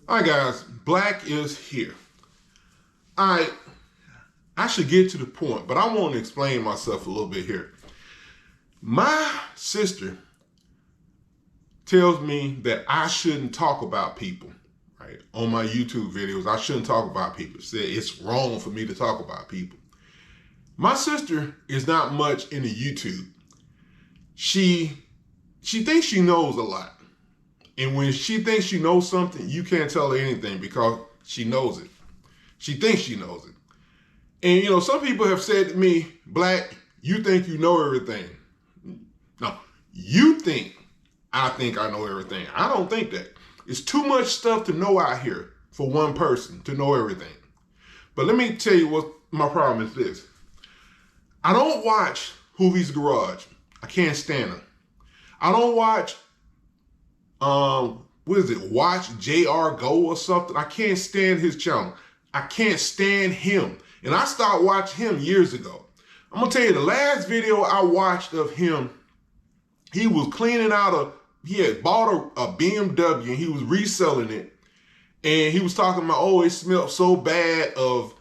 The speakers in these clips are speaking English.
All right, guys, Black is here. I should get to the point, but I want to explain myself a little bit here. My sister tells me that I shouldn't talk about people, right? On my YouTube videos, I shouldn't talk about people. She said it's wrong for me to talk about people. My sister is not much into YouTube. She thinks she knows a lot. And when she thinks she knows something, you can't tell her anything because she knows it. She thinks she knows it. And, you know, some people have said to me, Black, you think you know everything. No, you think I know everything. I don't think that. It's too much stuff to know out here for one person to know everything. But let me tell you what my problem is this. I don't watch Hoovie's Garage. I can't stand him. I don't watch Watch JR Go or something. I can't stand his channel. I can't stand him. And I started watching him years ago. I'm gonna tell you, the last video I watched of him, he was cleaning out he had bought a BMW and he was reselling it. And he was talking about, oh, it smelled so bad of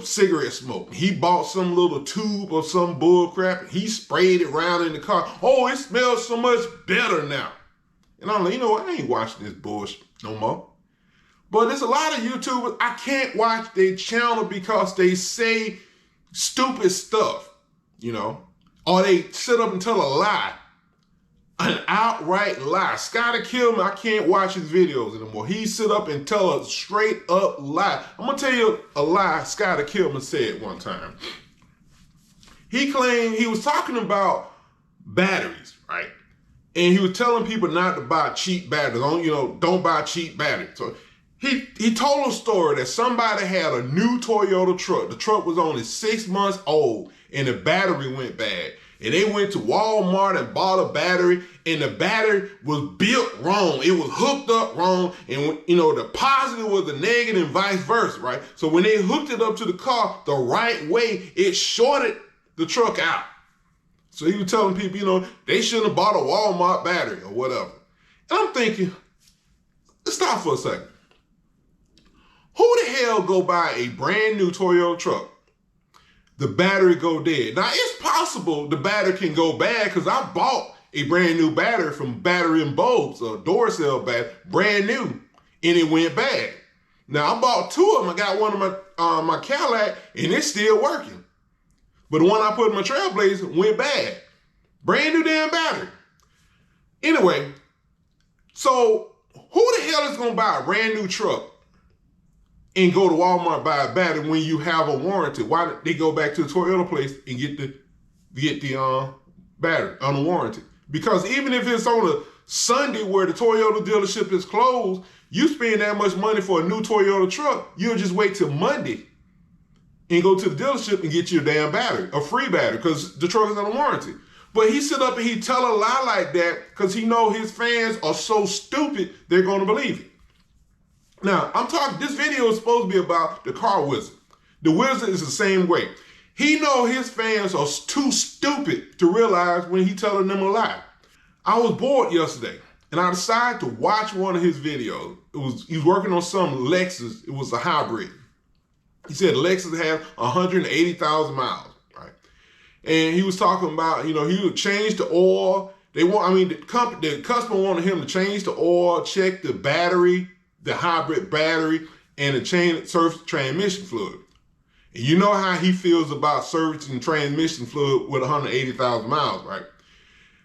cigarette smoke. He bought some little tube of some bull crap and he sprayed it around in the car. Oh, it smells so much better now. And I'm like, you know what? I ain't watching this bullshit no more. But there's a lot of YouTubers, I can't watch their channel because they say stupid stuff, you know, or they sit up and tell a lie, an outright lie. Scotty Kilman, I can't watch his videos anymore. He sit up and tell a straight up lie. I'm gonna tell you a lie Scotty Kilman said one time. He claimed he was talking about batteries, right? And he was telling people not to buy cheap batteries. Don't buy cheap batteries. So he told a story that somebody had a new Toyota truck. The truck was only 6 months old and the battery went bad. And they went to Walmart and bought a battery and the battery was built wrong. It was hooked up wrong. And the positive was the negative and vice versa, right? So when they hooked it up to the car the right way, it shorted the truck out. So he was telling people, they shouldn't have bought a Walmart battery or whatever. And I'm thinking, let's stop for a second. Who the hell go buy a brand new Toyota truck? The battery go dead. Now, it's possible the battery can go bad because I bought a brand new battery from Battery and Bulbs, a door cell battery, brand new, and it went bad. Now, I bought two of them. I got one of my Cadillac, and it's still working. But the one I put in my Trailblazer went bad. Brand new damn battery. Anyway, so who the hell is going to buy a brand new truck and go to Walmart and buy a battery when you have a warranty? Why don't they go back to the Toyota place and get the battery on a warranty? Because even if it's on a Sunday where the Toyota dealership is closed, you spend that much money for a new Toyota truck, you'll just wait till Monday and go to the dealership and get your damn battery, a free battery, because the truck is on a warranty. But he sit up and he tell a lie like that because he know his fans are so stupid, they're going to believe it. Now, this video is supposed to be about the car wizard. The wizard is the same way. He know his fans are too stupid to realize when he telling them a lie. I was bored yesterday and I decided to watch one of his videos. He was working on some Lexus. It was a hybrid. He said Lexus has 180,000 miles, right? And he was talking about, he would change the oil. The customer wanted him to change the oil, check the battery, the hybrid battery, and the service transmission fluid. And you know how he feels about servicing transmission fluid with 180,000 miles, right?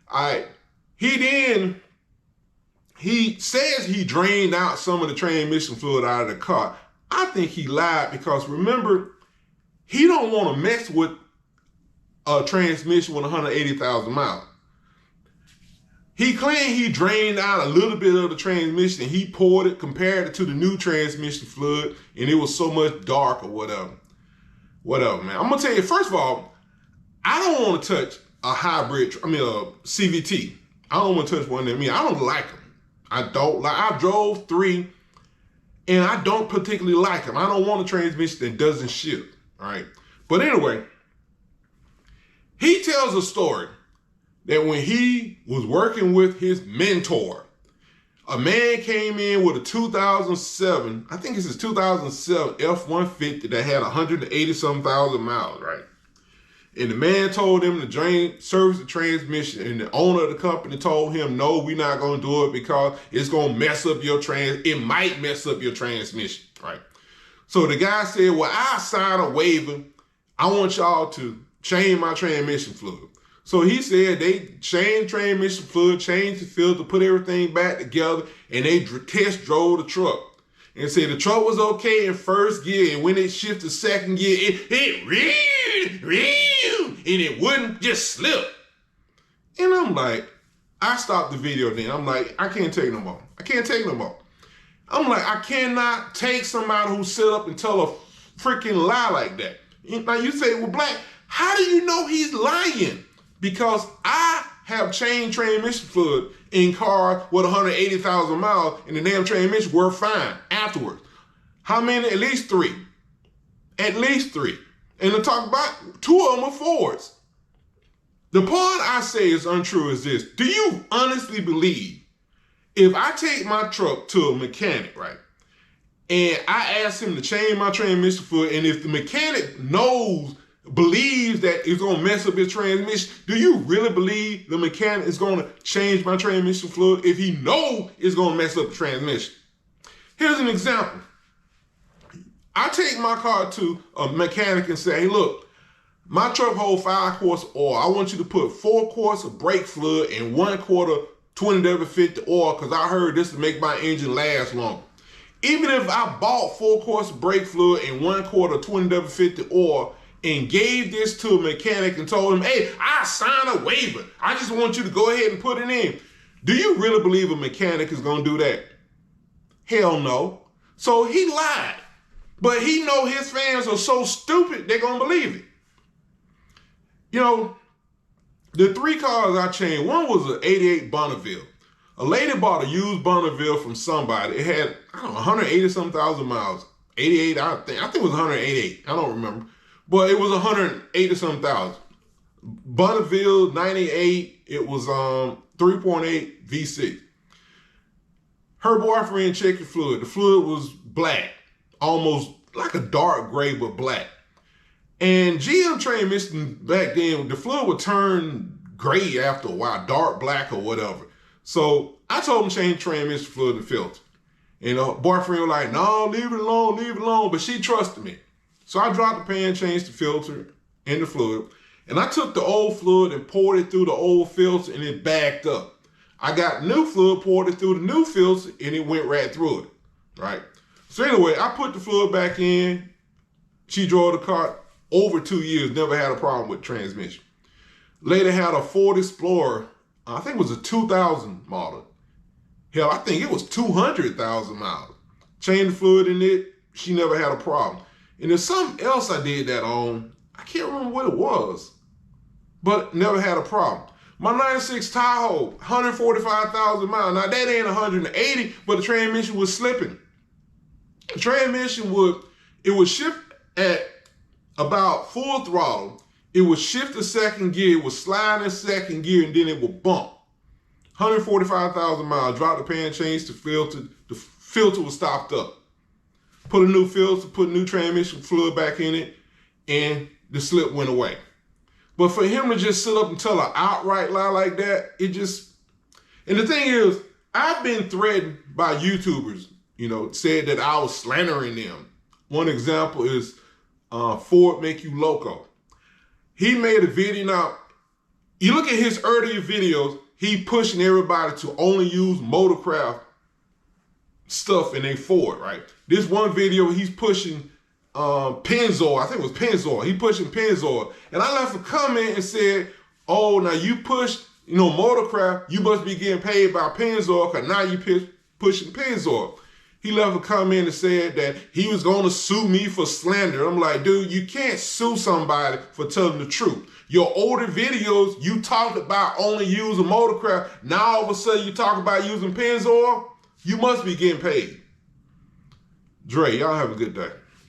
All right. He says he drained out some of the transmission fluid out of the car. I think he lied because remember, he don't want to mess with a transmission with 180,000 miles. He claimed he drained out a little bit of the transmission. He poured it, compared it to the new transmission fluid, and it was so much dark or whatever. Whatever, man. I'm going to tell you, first of all, I don't want to touch a CVT. I don't want to touch one of them. I don't like them. I drove 3, and I don't particularly like them. I don't want a transmission that doesn't shift, all right? But anyway, he tells a story that when he was working with his mentor, A man came in with a 2007, I think it's his 2007 F-150 that had 180-some thousand miles, right? And the man told him to service the transmission, and the owner of the company told him, no, we're not going to do it because it's going to mess up your it might mess up your transmission, right? So the guy said, well, I'll sign a waiver. I want y'all to change my transmission fluid. So he said they changed transmission fluid, changed the filter, put everything back together, and they test drove the truck. And said the truck was okay in first gear, and when it shifted to second gear, it and it wouldn't just slip. And I'm like, I stopped the video then. I'm like, I can't take no more. I can't take no more. I'm like, I cannot take somebody who sit up and tell a freaking lie like that. Now you say, well, Black, how do you know he's lying? Because I have changed transmission fluid in cars with 180,000 miles, and the damn transmission were fine afterwards. How many? At least 3. At least 3. And to talk about 2 of them are Fords. The part I say is untrue is this. Do you honestly believe if I take my truck to a mechanic, right, and I ask him to change my transmission fluid, and if the mechanic believes that it's going to mess up his transmission, do you really believe the mechanic is going to change my transmission fluid if he knows it's going to mess up the transmission? Here's an example. I take my car to a mechanic and say, hey, look, my truck holds 5 quarts of oil. I want you to put 4 quarts of brake fluid and 1 quart of 20W50 oil because I heard this to make my engine last longer. Even if I bought 4 quarts of brake fluid and 1 quart of 20W50 oil and gave this to a mechanic and told him, hey, I signed a waiver. I just want you to go ahead and put it in. Do you really believe a mechanic is going to do that? Hell no. So he lied. But he know his fans are so stupid, they're going to believe it. You know, the 3 cars I changed, one was an 88 Bonneville. A lady bought a used Bonneville from somebody. It had, I don't know, 180-some thousand miles. 88, I think it was 188. I don't remember. But it was 180-some thousand. Bonneville 98, it was 3.8 V6. Her boyfriend checked the fluid. The fluid was black, almost like a dark gray, but black. And GM transmission back then, the fluid would turn gray after a while, dark black or whatever. So I told him to change transmission fluid and filter. And the boyfriend was like, no, leave it alone, leave it alone. But she trusted me. So I dropped the pan, changed the filter and the fluid. And I took the old fluid and poured it through the old filter and it backed up. I got new fluid, poured it through the new filter, and it went right through it, right? So anyway, I put the fluid back in. She drove the car over 2 years, never had a problem with transmission. Later had a Ford Explorer, I think it was a 2000 model. Hell, I think it was 200,000 miles. Changed the fluid in it, she never had a problem. And there's something else I did that on, I can't remember what it was, but never had a problem. My 96 Tahoe, 145,000 miles. Now that ain't 180, but the transmission was slipping. The transmission would shift at about full throttle. It would shift to second gear, it would slide in second gear, and then it would bump. 145,000 miles, drop the pan, change the filter was stopped up. Put a new filter, put new transmission fluid back in it, and the slip went away. But for him to just sit up and tell an outright lie like that, it just, and the thing is, I've been threatened by YouTubers, you know, said that I was slandering them. One example is Ford Make You Loco. He made a video. Now, you look at his earlier videos, he pushing everybody to only use Motorcraft stuff in a Ford, right? This one video, he's pushing Pennzoil. I think it was Pennzoil. He pushing Pennzoil. And I left a comment and said, oh, now you push, you know, Motorcraft, you must be getting paid by Pennzoil because now you pushing Pennzoil. He left a comment and said that he was going to sue me for slander. I'm like, dude, you can't sue somebody for telling the truth. Your older videos, you talked about only using Motorcraft. Now all of a sudden you talk about using Pennzoil. You must be getting paid. Dre, y'all have a good day.